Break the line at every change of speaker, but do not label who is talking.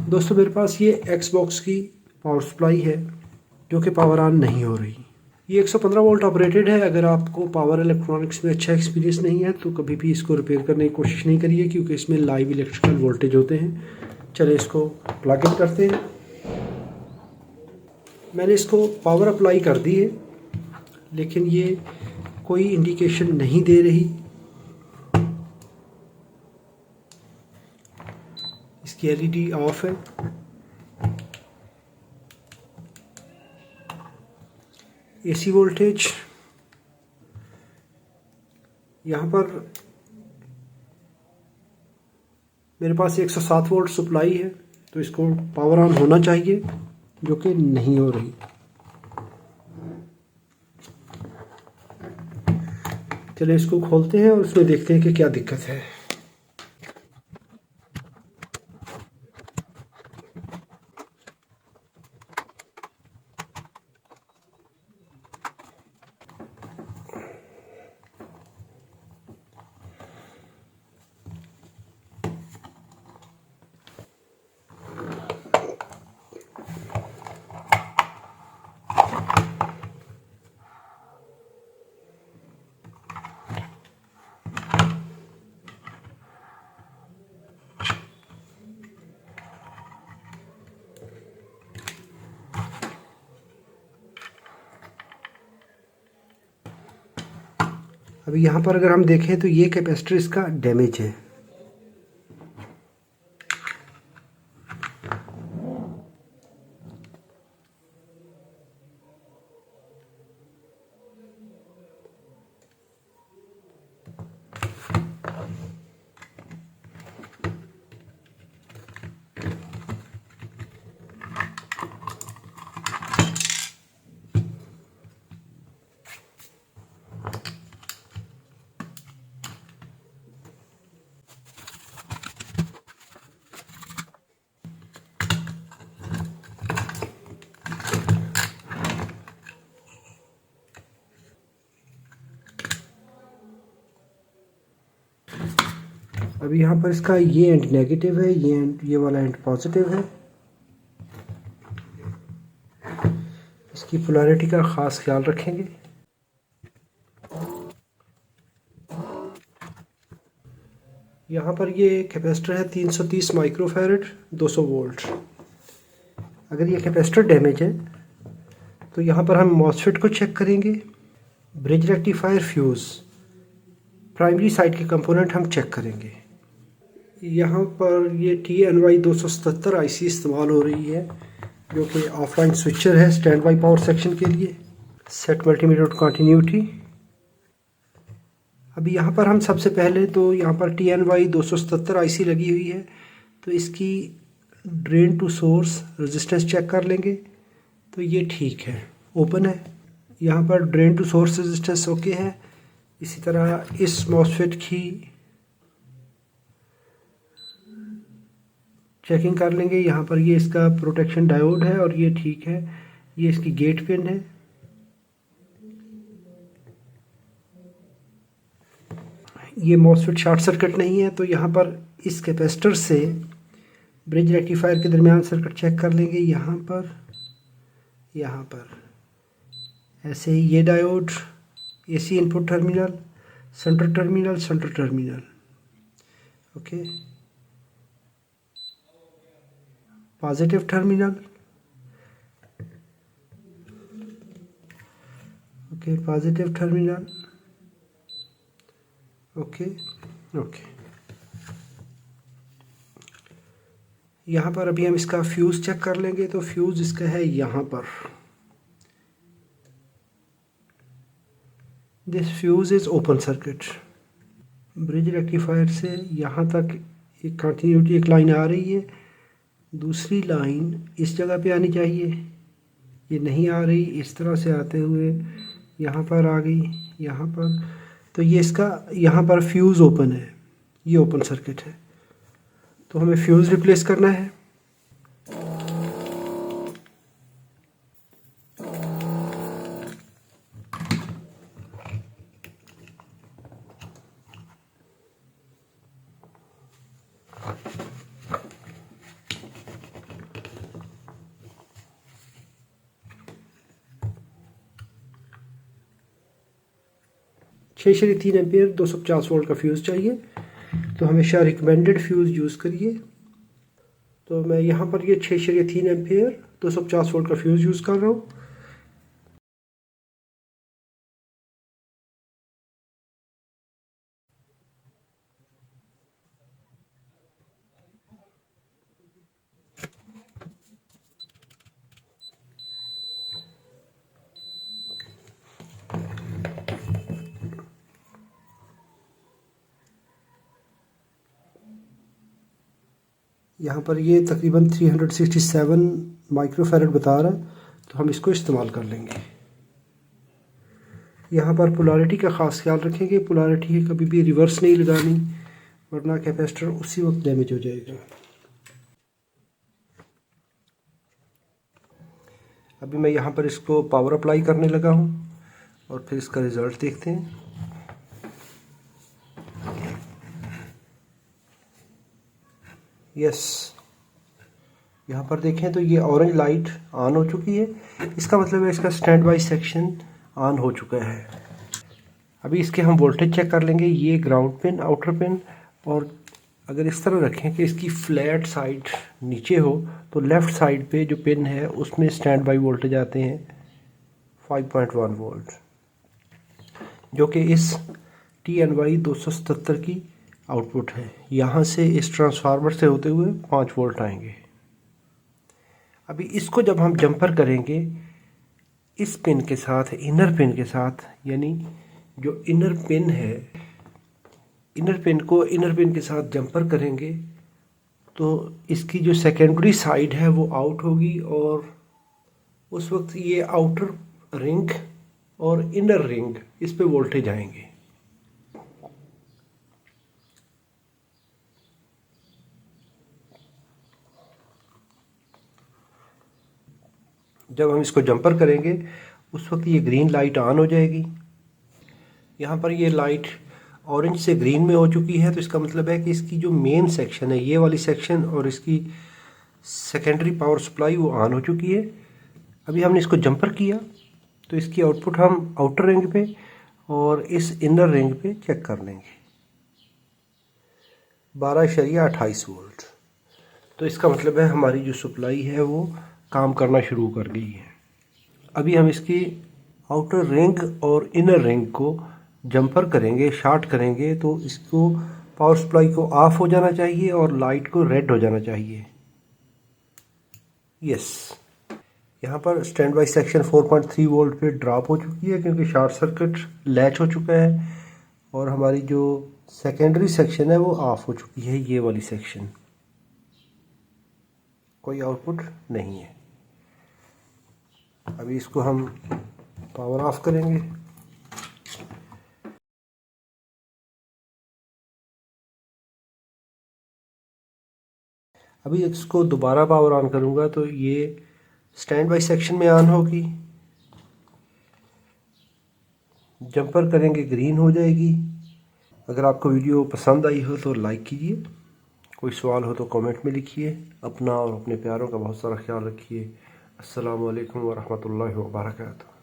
दोस्तों मेरे पास ये Xbox की पावर सप्लाई है जो कि पावर ऑन नहीं हो रही। ये 115 वोल्ट ऑपरेटेड है। अगर आपको पावर इलेक्ट्रॉनिक्स में अच्छा एक्सपीरियंस नहीं है तो कभी भी इसको रिपेयर करने की कोशिश नहीं करिए, क्योंकि इसमें लाइव इलेक्ट्रिकल वोल्टेज होते हैं। चलिए इसको प्लग इन करते हैं। मैंने इसको पावर अप्लाई कर दी है, लेकिन ये कोई इंडिकेशन नहीं दे रही। इसकी एलईडी ऑफ है। एसी वोल्टेज यहाँ पर मेरे पास 107 वोल्ट सप्लाई है, तो इसको पावर ऑन होना चाहिए, जो कि नहीं हो रही। चलिए इसको खोलते हैं और उसमें देखते हैं कि क्या दिक्कत है। अभी यहाँ पर अगर हम देखें तो ये कैपेसिटर इसका डैमेज है। अभी यहाँ पर इसका ये एंड नेगेटिव है, ये वाला एंड पॉजिटिव है। इसकी पोलैरिटी का ख़ास ख्याल रखेंगे। यहाँ पर ये कैपेसिटर है 330 माइक्रोफैरड 200 वोल्ट। अगर ये कैपेसिटर डैमेज है तो यहाँ पर हम मॉसफेट को चेक करेंगे, bridge rectifier, fuse, primary side के कंपोनेंट हम चेक करेंगे। यहाँ पर ये TNY 277 IC इस्तेमाल हो रही है, जो कि ऑफलाइन स्विचर है स्टैंड बाई पावर सेक्शन के लिए। Set multimeter continuity. अभी यहाँ पर हम सबसे पहले तो यहाँ पर TNY 277 IC लगी हुई है, तो इसकी drain to source resistance check कर लेंगे। तो ये ठीक है, ओपन है। यहाँ पर drain to source resistance okay है। इसी तरह इस मॉसफेट की चेकिंग कर लेंगे। यहाँ पर ये इसका प्रोटेक्शन डायोड है और ये ठीक है। ये इसकी गेट पिन है। ये मॉसफेट शॉर्ट सर्किट नहीं है, तो यहाँ पर इस कैपेसिटर से ब्रिज रेक्टिफायर के दरमियान सर्किट चेक कर लेंगे। यहाँ पर ऐसे ही ये diode, AC input terminal, centre terminal, okay, positive terminal, okay, positive terminal, okay. यहाँ पर अभी हम इसका फ्यूज़ चेक कर लेंगे। तो फ्यूज़ इसका है यहाँ पर। This fuse is open circuit. Bridge rectifier से यहाँ तक एक कंटिन्यूटी एक लाइन आ रही है, दूसरी लाइन इस जगह पे आनी चाहिए, ये नहीं आ रही। इस तरह से आते हुए यहाँ पर आ गई, यहाँ पर। तो ये इसका यहाँ पर फ्यूज़ ओपन है, ये ओपन सर्किट है, तो हमें फ्यूज़ रिप्लेस करना है। 6.3 एम्पियर 250 वोल्ट का फ्यूज़ चाहिए, तो हमेशा रिकमेंडेड फ्यूज़ यूज़ करिए। तो मैं यहाँ पर ये 6.3 एम्पियर 250 वोल्ट का फ्यूज़ यूज़ कर रहा हूँ। यहाँ पर ये तकरीबन 367 माइक्रोफैरड बता रहा है, तो हम इसको इस्तेमाल कर लेंगे। यहाँ पर पोलैरिटी का ख़ास ख्याल रखेंगे, पोलैरिटी कभी भी रिवर्स नहीं लगानी, वरना कैपेसिटर उसी वक्त डैमेज हो जाएगा। अभी मैं यहाँ पर इसको पावर अप्लाई करने लगा हूँ और फिर इसका रिज़ल्ट देखते हैं। यस, यहाँ पर देखें तो ये ऑरेंज लाइट ऑन हो चुकी है, इसका मतलब है इसका स्टैंड बाई सेक्शन ऑन हो चुका है। अभी इसके हम वोल्टेज चेक कर लेंगे। ये ग्राउंड पिन, आउटर पिन, और अगर इस तरह रखें कि इसकी फ्लैट साइड नीचे हो तो लेफ़्ट साइड पे जो पिन है उसमें स्टैंड बाई वोल्टेज आते हैं 5.1 वोल्ट, जो कि इस TNY 277 की आउटपुट है। यहाँ से इस ट्रांसफार्मर से होते हुए 5 वोल्ट आएंगे। अभी इसको जब हम जंपर करेंगे इस पिन के साथ, इनर पिन के साथ, यानी जो इनर पिन है, इनर पिन को इनर पिन के साथ जंपर करेंगे तो इसकी जो सेकेंडरी साइड है वो आउट होगी, और उस वक्त ये आउटर रिंग और इनर रिंग इस पे वोल्टेज आएंगे। जब हम इसको जंपर करेंगे उस वक्त ये ग्रीन लाइट ऑन हो जाएगी। यहाँ पर ये लाइट ऑरेंज से ग्रीन में हो चुकी है, तो इसका मतलब है कि इसकी जो मेन सेक्शन है, ये वाली सेक्शन, और इसकी सेकेंडरी पावर सप्लाई वो ऑन हो चुकी है। अभी हमने इसको जंपर किया तो इसकी आउटपुट हम आउटर रिंग पे और इस इनर रिंग पे चेक कर लेंगे, 12.28 वोल्ट। तो इसका मतलब है हमारी जो सप्लाई है वो काम करना शुरू कर गई है। अभी हम इसकी आउटर रिंग और इनर रिंग को जंपर करेंगे, शॉर्ट करेंगे, तो इसको पावर सप्लाई को ऑफ हो जाना चाहिए और लाइट को रेड हो जाना चाहिए। यस, यहाँ पर स्टैंड बाई सेक्शन 4.3 वोल्ट पे ड्रॉप हो चुकी है क्योंकि शॉर्ट सर्किट लैच हो चुका है, और हमारी जो सेकेंडरी सेक्शन है वो ऑफ हो चुकी है, ये वाली सेक्शन, कोई आउटपुट नहीं है। अभी इसको हम पावर ऑफ करेंगे। अभी इसको दोबारा पावर ऑन करूँगा तो ये स्टैंड बाई सेक्शन में ऑन होगी, जंपर करेंगे ग्रीन हो जाएगी। अगर आपको वीडियो पसंद आई हो तो लाइक कीजिए, कोई सवाल हो तो कमेंट में लिखिए। अपना और अपने प्यारों का बहुत सारा ख्याल रखिए। अस्सलामु अलैकुम वरहमतुल्लाहि वबरकातुहू।